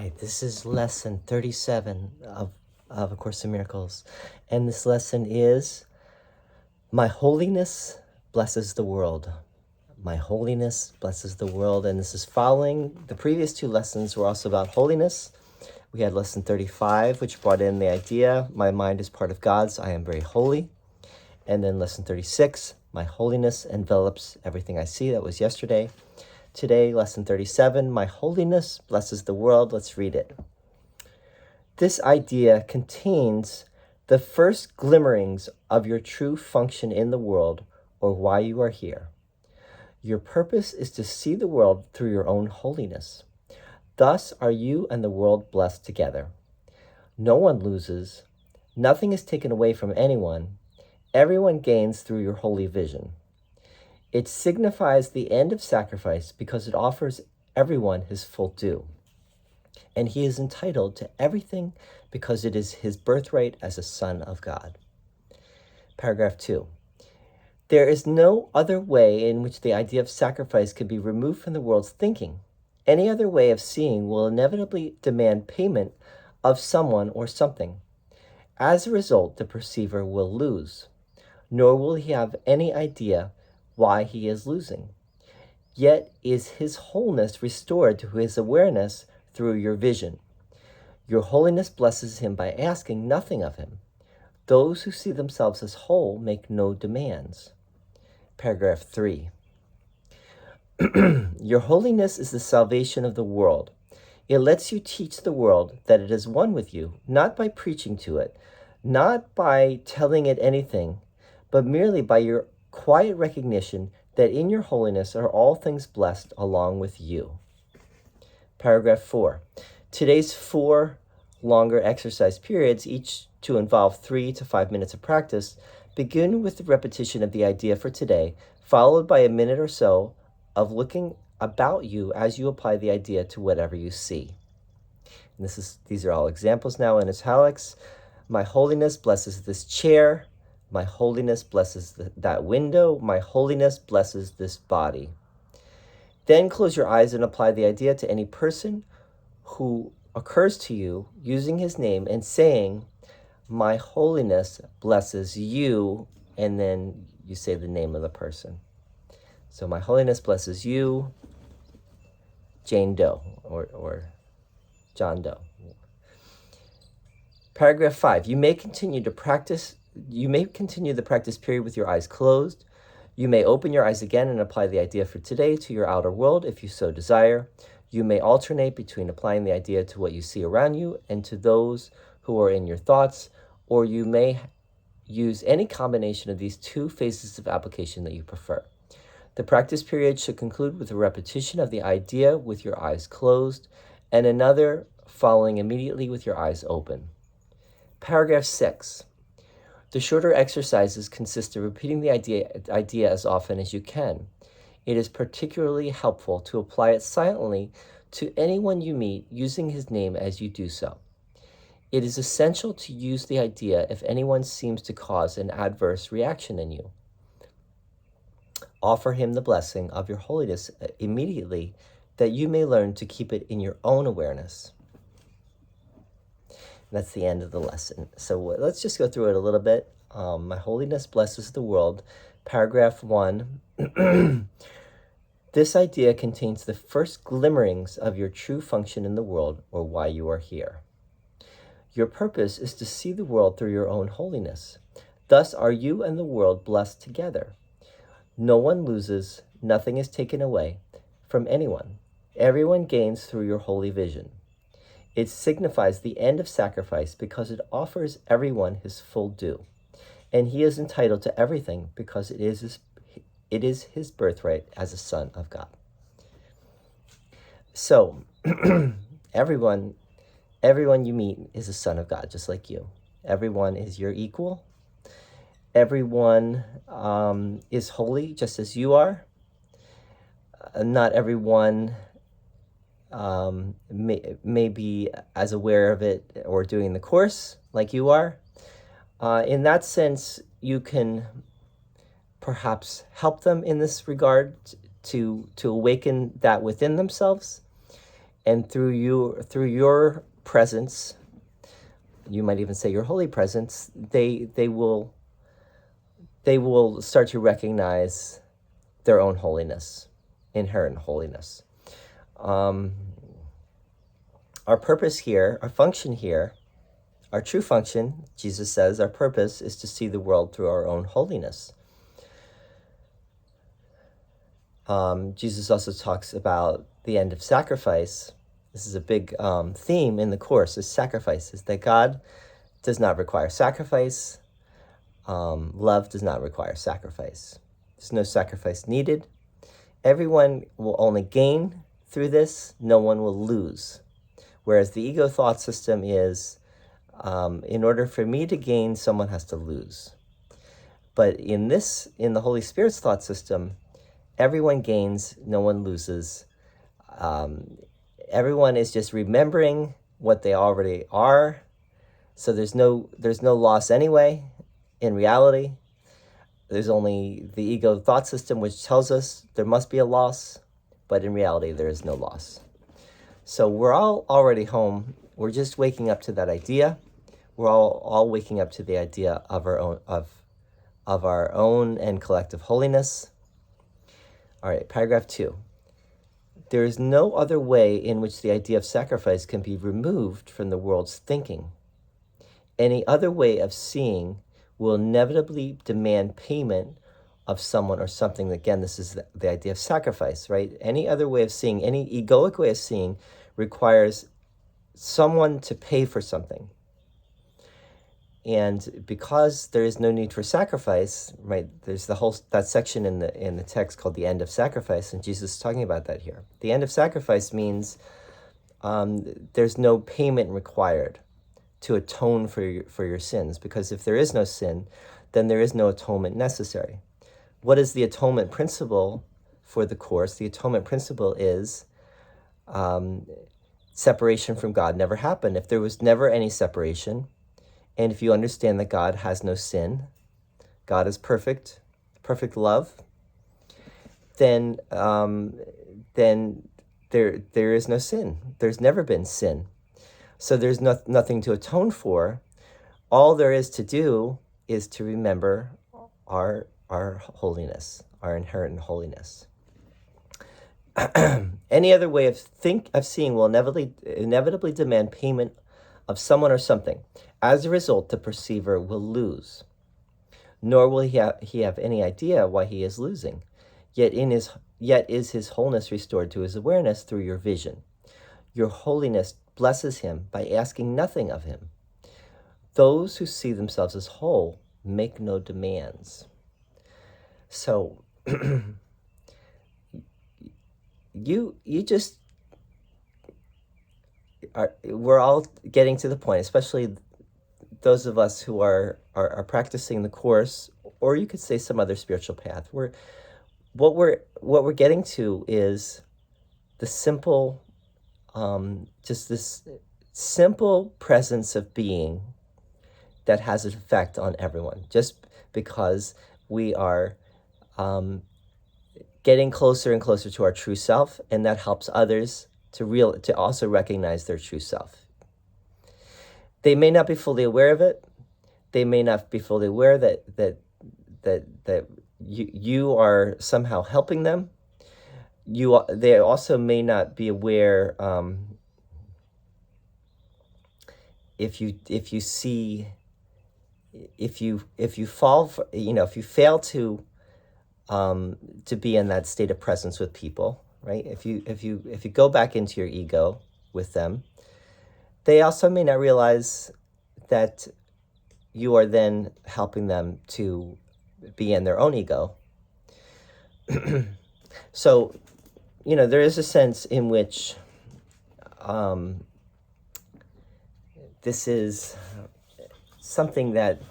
right, this is lesson 37 of A Course in Miracles. And this lesson is, my holiness blesses the world. My holiness blesses the world. And this is following the previous two lessons were also about holiness. We had lesson 35, which brought in the idea, my mind is part of God's, I am very holy. And then lesson 36, my holiness envelops everything I see. That was yesterday. Today, lesson 37, my holiness blesses the world. Let's read it. This idea contains the first glimmerings of your true function in the world, or why you are here. Your purpose is to see the world through your own holiness. Thus are you and the world blessed together. No one loses. Nothing is taken away from anyone. Everyone gains through your holy vision. It signifies the end of sacrifice because it offers everyone his full due. And he is entitled to everything because it is his birthright as a son of God. Paragraph 2. There is no other way in which the idea of sacrifice can be removed from the world's thinking. Any other way of seeing will inevitably demand payment of someone or something. As a result, the perceiver will lose, nor will he have any idea why he is losing. Yet is his wholeness restored to his awareness through your vision. Your holiness blesses him by asking nothing of him. Those who see themselves as whole make no demands. Paragraph 3. Your holiness is the salvation of the world. It lets you teach the world that it is one with you, not by preaching to it, not by telling it anything, but merely by your quiet recognition that in your holiness are all things blessed along with you. Paragraph 4. Today's 4 longer exercise periods, each to involve 3 to 5 minutes of practice, begin with the repetition of the idea for today, followed by a minute or so of looking about you as you apply the idea to whatever you see. And these are all examples now in italics. My holiness blesses this chair. My holiness blesses that window. My holiness blesses this body. Then close your eyes and apply the idea to any person who occurs to you using his name and saying, my holiness blesses you, and then you say the name of the person. So my holiness blesses you, Jane Doe, or John Doe. Paragraph 5, you may continue the practice period with your eyes closed. You may open your eyes again and apply the idea for today to your outer world if you so desire. You may alternate between applying the idea to what you see around you and to those who are in your thoughts, or you may use any combination of these two phases of application that you prefer. The practice period should conclude with a repetition of the idea with your eyes closed and another following immediately with your eyes open. Paragraph 6. The shorter exercises consist of repeating the idea as often as you can. It is particularly helpful to apply it silently to anyone you meet using his name as you do so. It is essential to use the idea if anyone seems to cause an adverse reaction in you. Offer him the blessing of your holiness immediately, that you may learn to keep it in your own awareness. That's the end of the lesson. So let's just go through it a little bit. My holiness blesses the world. Paragraph 1. This idea contains the first glimmerings of your true function in the world, or why you are here. Your purpose is to see the world through your own holiness. Thus are you and the world blessed together. No one loses, nothing is taken away from anyone. Everyone gains through your holy vision. It signifies the end of sacrifice because it offers everyone his full due. And he is entitled to everything because it is his birthright as a son of God. So, everyone you meet is a son of God, just like you. Everyone is your equal. Everyone is holy, just as you are. Not everyone may be as aware of it or doing the course like you are. In that sense, you can perhaps help them in this regard to awaken that within themselves. And through your presence, you might even say your holy presence, they will start to recognize their own holiness, inherent holiness. Our purpose here, our function here, our true function, Jesus says, our purpose is to see the world through our own holiness. Jesus also talks about the end of sacrifice. This is a big theme in the Course, is sacrifice, is that God does not require sacrifice. Love does not require sacrifice. There's no sacrifice needed. Everyone will only gain through this. No one will lose. Whereas the ego thought system is, in order for me to gain, someone has to lose. But in the Holy Spirit's thought system, everyone gains, no one loses. Everyone is just remembering what they already are. So there's no loss anyway. In reality, there's only the ego thought system, which tells us there must be a loss, but in reality, there is no loss. So we're all already home. We're just waking up to that idea. We're all waking up to the idea of our own and collective holiness. All right, paragraph 2. There is no other way in which the idea of sacrifice can be removed from the world's thinking. Any other way of seeing will inevitably demand payment of someone or something. Again, this is the idea of sacrifice, right? Any other way of seeing, any egoic way of seeing, requires someone to pay for something. And because there is no need for sacrifice, right? There's that section in the text called the end of sacrifice, and Jesus is talking about that here. The end of sacrifice means there's no payment required to atone for your sins, because if there is no sin, then there is no atonement necessary. What is the atonement principle for the Course? The atonement principle is separation from God never happened. If there was never any separation, and if you understand that God has no sin, God is perfect love, then there is no sin. There's never been sin. So there's nothing to atone for. All there is to do is to remember our holiness, our inherent holiness. Any other way of seeing will inevitably demand payment of someone or something. As a result, the perceiver will lose, nor will he have any idea why he is losing. Yet is his wholeness restored to his awareness through your vision. Your holiness blesses him by asking nothing of him. Those who see themselves as whole make no demands. So you just we're all getting to the point, especially those of us who are practicing the Course, or you could say some other spiritual path. What we're getting to is the simple, just this simple presence of being that has an effect on everyone, just because we are getting closer and closer to our true self, and that helps others to also recognize their true self. They may not be fully aware of it. They may not be fully aware that you are somehow helping them. They also may not be aware if you fall for, if you fail to be in that state of presence with people, right? If you go back into your ego with them, they also may not realize that you are then helping them to be in their own ego. So, there is a sense in which this is something that,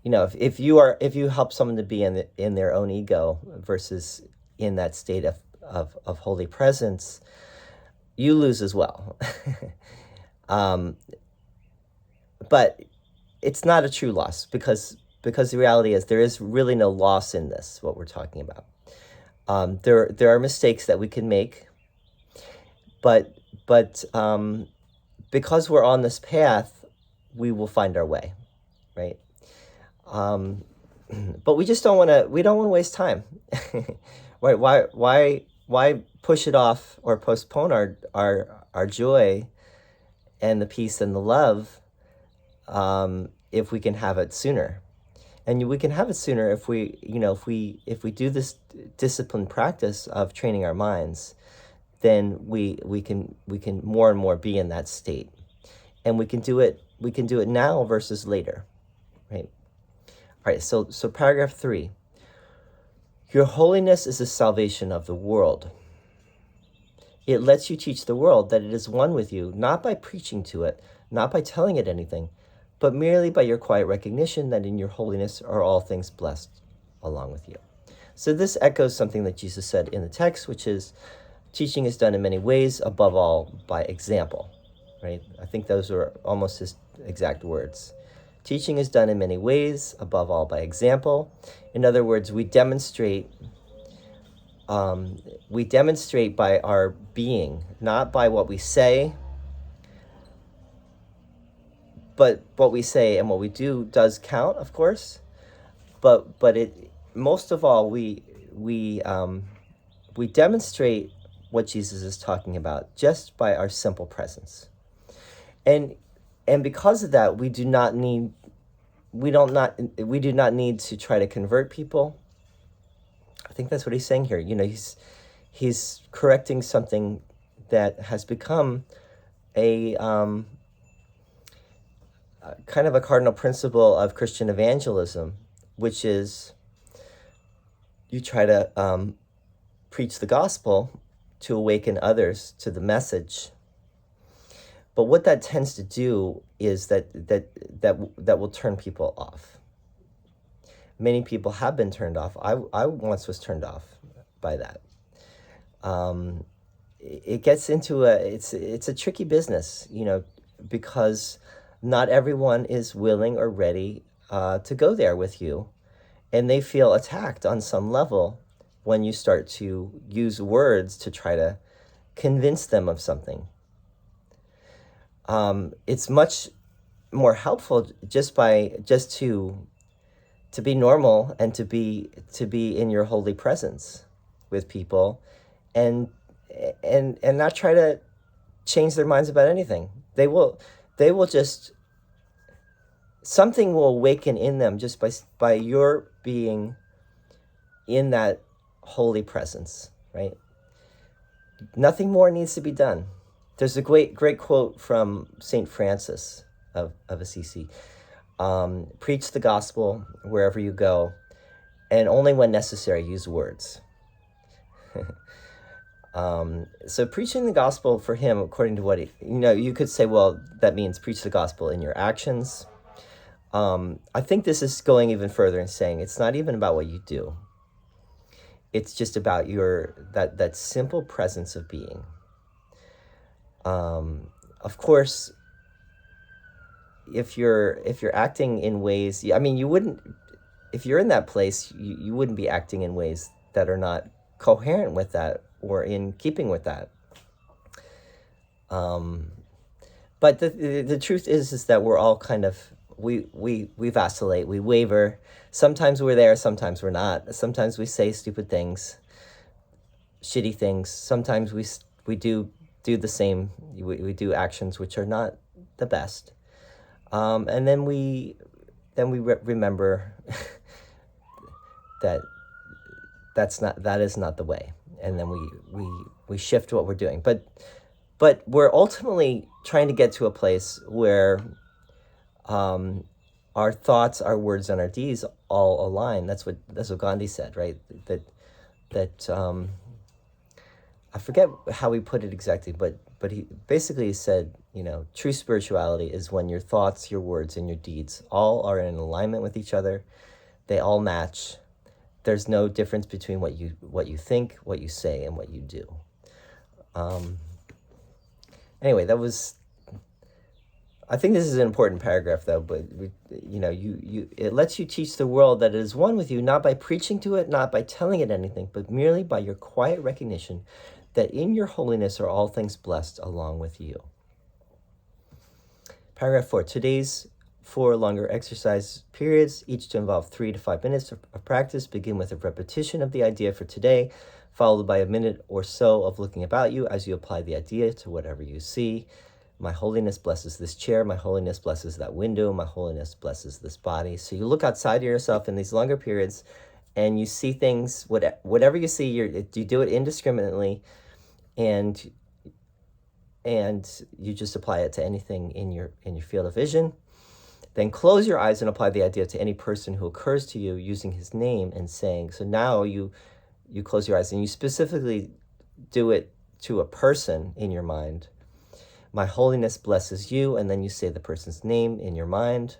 if you help someone to be in their own ego versus in that state of holy presence, you lose as well. But it's not a true loss, because the reality is there is really no loss in this, what we're talking about. There are mistakes that we can make, but because we're on this path, we will find our way, right? But we just don't want to. We don't want to waste time. Right? Why push it off or postpone our joy and the peace and the love if we can have it sooner? And we can have it sooner if we, if we do this disciplined practice of training our minds, then we can more and more be in that state, and we can do it now versus later, right? All right. So paragraph 3. Your holiness is the salvation of the world. It lets you teach the world that it is one with you, not by preaching to it, not by telling it anything, but merely by your quiet recognition that in your holiness are all things blessed along with you. So this echoes something that Jesus said in the text, which is, teaching is done in many ways, above all by example, right? I think those are almost his exact words. Teaching is done in many ways, above all by example. In other words, we demonstrate by our being, not by what we say, but what we say and what we do does count, of course. But it, most of all, we demonstrate what Jesus is talking about just by our simple presence. And because of that, we do not need to try to convert people. I think that's what he's saying here. He's correcting something that has become a kind of a cardinal principle of Christian evangelism, which is you try to preach the gospel to awaken others to the message. But what that tends to do is that will turn people off. Many people have been turned off. I once was turned off by that. It gets into it's a tricky business, because not everyone is willing or ready to go there with you, and they feel attacked on some level when you start to use words to try to convince them of something. It's much more helpful just to be normal and to be in your holy presence with people, and not try to change their minds about anything. They will just, something will awaken in them just by your being in that holy presence, right? Nothing more needs to be done. There's a great quote from St. Francis of Assisi. Preach the gospel wherever you go, and only when necessary use words. So preaching the gospel for him, according to what you could say, well, that means preach the gospel in your actions. I think this is going even further and saying it's not even about what you do. It's just about that simple presence of being. Of course, if you're acting in ways, you wouldn't, if you're in that place, you wouldn't be acting in ways that are not coherent with that or in keeping with that. But the truth is that we're all kind of, we vacillate, we waver. Sometimes we're there, sometimes we're not. Sometimes we say stupid things, shitty things. Sometimes we do the same. We do actions which are not the best. And then we remember that is not the way, and then we shift what we're doing. But we're ultimately trying to get to a place where our thoughts, our words, and our deeds all align. That's what Gandhi said, right? That I forget how he put it exactly, but he basically said, true spirituality is when your thoughts, your words, and your deeds all are in alignment with each other. They all match. There's no difference between what you think, what you say, and what you do. Anyway, I think this is an important paragraph, though. But it lets you teach the world that it is one with you, not by preaching to it, not by telling it anything, but merely by your quiet recognition that in your holiness are all things blessed along with you. Paragraph 4. Today's 4 longer exercise periods, each to involve 3 to 5 minutes of practice, begin with a repetition of the idea for today, followed by a minute or so of looking about you as you apply the idea to whatever you see. My holiness blesses this chair. My holiness blesses that window. My holiness blesses this body. So you look outside of yourself in these longer periods and you see things, whatever you see, you do it indiscriminately, and you just apply it to anything in your field of vision. Then close your eyes and apply the idea to any person who occurs to you using his name and saying, so now you close your eyes and you specifically do it to a person in your mind. My holiness blesses you, and then you say the person's name in your mind.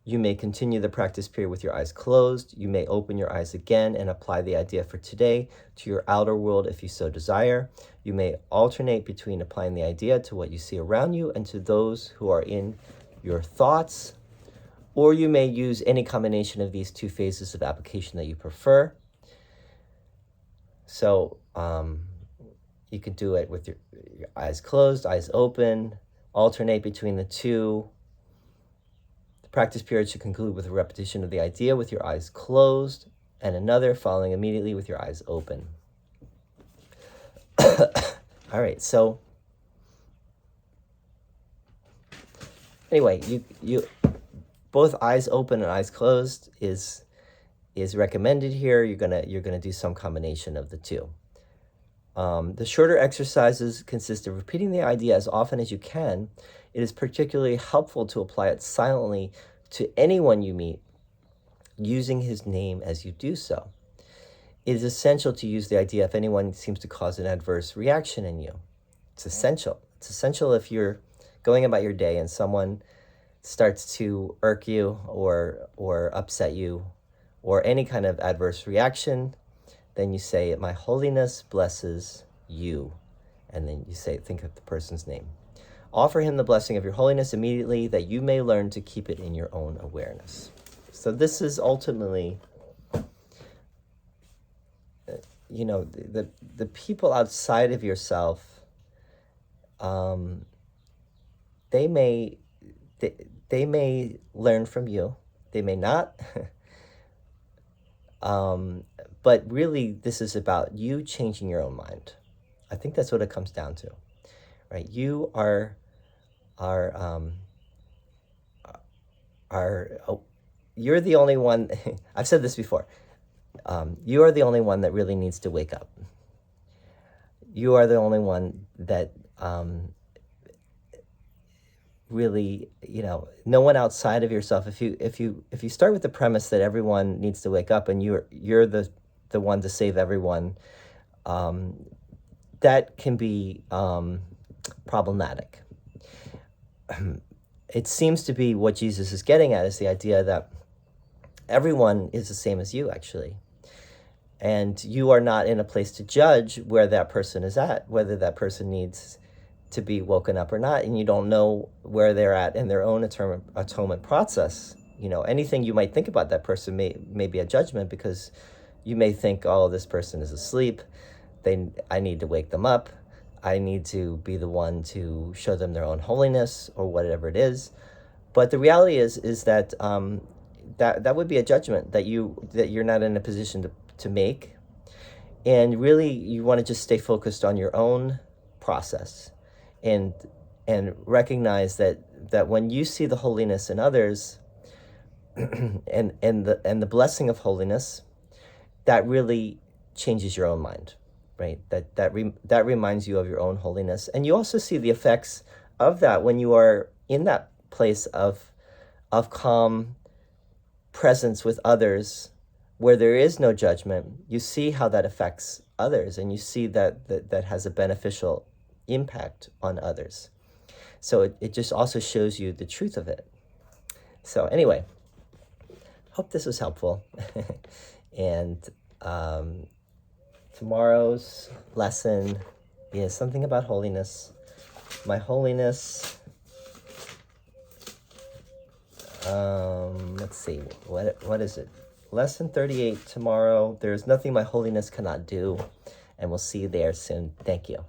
You may continue the practice period with your eyes closed. You may open your eyes again and apply the idea for today to your outer world if you so desire. You may alternate between applying the idea to what you see around you and to those who are in your thoughts, or you may use any combination of these 2 phases of application that you prefer. So you can do it with your eyes closed, eyes open, alternate between the 2. The practice period should conclude with a repetition of the idea with your eyes closed and another following immediately with your eyes open. All right, so anyway, you both eyes open and eyes closed is recommended here. You're gonna do some combination of the 2. The shorter exercises consist of repeating the idea as often as you can. It is particularly helpful to apply it silently to anyone you meet, using his name as you do so. It is essential to use the idea if anyone seems to cause an adverse reaction in you. It's essential. It's essential if you're going about your day and someone starts to irk you or upset you or any kind of adverse reaction, then you say, my holiness blesses you. And then you say, think of the person's name. Offer him the blessing of your holiness immediately, that you may learn to keep it in your own awareness. So this is ultimately, the people outside of yourself, they may learn from you. They may not. But really, this is about you changing your own mind. I think that's what it comes down to, right? You you're the only one. I've said this before. You are the only one that really needs to wake up. You are the only one that really, no one outside of yourself. If you start with the premise that everyone needs to wake up and you're the one to save everyone, that can be problematic. It seems to be what Jesus is getting at is the idea that everyone is the same as you, actually. And you are not in a place to judge where that person is at, whether that person needs to be woken up or not, and you don't know where they're at in their own atonement process. Anything you might think about that person may be a judgment, because you may think, oh, this person is asleep. I need to wake them up. I need to be the one to show them their own holiness, or whatever it is. But the reality is that that would be a judgment that you're not in a position to make. And really, you want to just stay focused on your own process, and recognize that when you see the holiness in others, and the blessing of holiness, that really changes your own mind, right? That reminds you of your own holiness. And you also see the effects of that when you are in that place of calm presence with others, where there is no judgment. You see how that affects others, and you see that has a beneficial impact on others. So it just also shows you the truth of it. So anyway, hope this was helpful. And tomorrow's lesson is something about holiness. My holiness, let's see, what is it? Lesson 38 tomorrow. There's nothing my holiness cannot do. and we'll see you there soon. Thank you.